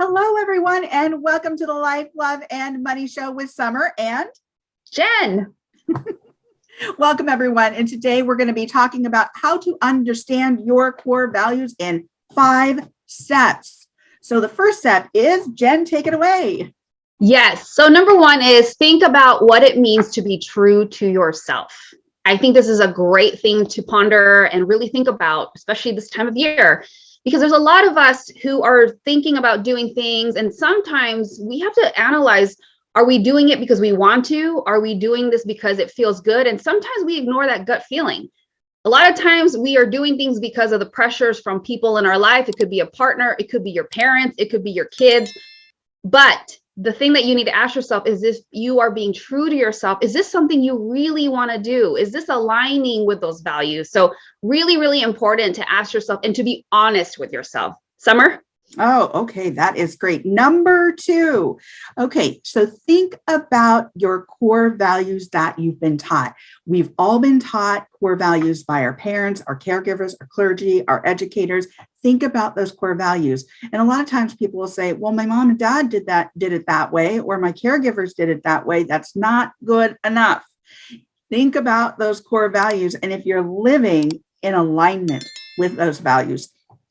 Hello, everyone, and welcome to the Life, Love, and Money Show with Summer and Jen. Welcome, everyone. And today we're going to be talking about how to understand your core values in 5 steps. So the first step is, Jen, take it away. Yes. So number 1 is think about what it means to be true to yourself. I think this is a great thing to ponder and really think about, especially this time of year, because there's a lot of us who are thinking about doing things. And sometimes we have to analyze, are we doing it because we want to? Are we doing this because it feels good? And sometimes we ignore that gut feeling. A lot of times we are doing things because of the pressures from people in our life. It could be a partner, it could be your parents, it could be your kids. But the thing that you need to ask yourself is, if you are being true to yourself, is this something you really want to do? Is this aligning with those values? So really, really important to ask yourself and to be honest with yourself. Summer? Oh, okay. That is great. Number 2. Okay. So think about your core values that you've been taught. We've all been taught core values by our parents, our caregivers, our clergy, our educators. Think about those core values. And a lot of times people will say, well, my mom and dad did it that way, or my caregivers did it that way. That's not good enough. Think about those core values. And if you're living in alignment with those values,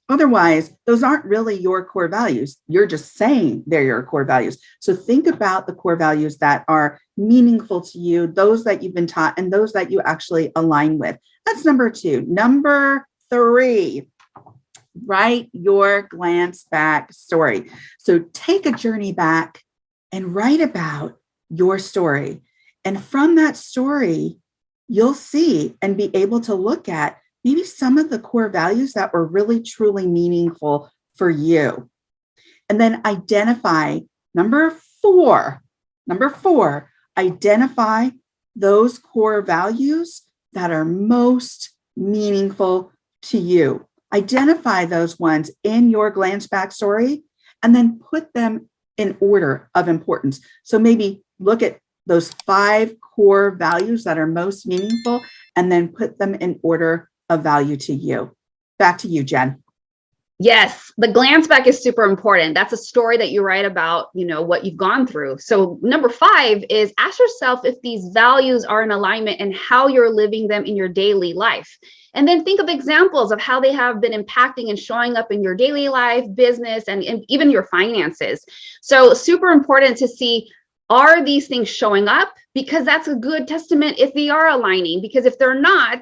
otherwise, those aren't really your core values. You're just saying they're your core values. So think about the core values that are meaningful to you, those that you've been taught, and those that you actually align with. That's number 2. Number 3, write your glance back story. So take a journey back and write about your story. And from that story, you'll see and be able to look at maybe some of the core values that were really, truly meaningful for you. And then identify, number four, identify those core values that are most meaningful to you. Identify those ones in your glance back story and then put them in order of importance. So maybe look at those 5 core values that are most meaningful and then put them in order of value to you. Back to you, Jen. Yes, the glance back is super important. That's a story that you write about, what you've gone through. So number 5 is ask yourself if these values are in alignment and how you're living them in your daily life. And then think of examples of how they have been impacting and showing up in your daily life, business, and even your finances. So super important to see, are these things showing up? Because that's a good testament if they are aligning. Because if they're not,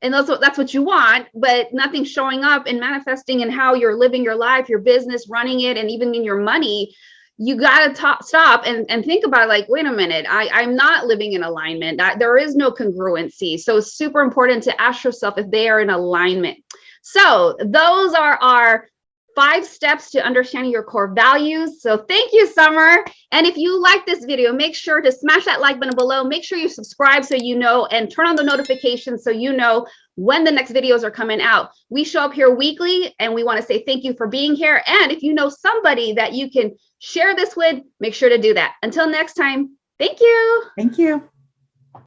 and that's what you want, but nothing's showing up and manifesting in how you're living your life, your business, running it, and even in your money, you got to stop and think about, like, wait a minute, I'm not living in alignment. There is no congruency. So it's super important to ask yourself if they are in alignment. So those are our 5 steps to understanding your core values. So thank you, Summer. And if you like this video, make sure to smash that like button below. Make sure you subscribe so you know, and turn on the notifications so you know when the next videos are coming out. We show up here weekly, and we want to say thank you for being here. And if you know somebody that you can share this with, make sure to do that. Until next time, thank you. Thank you.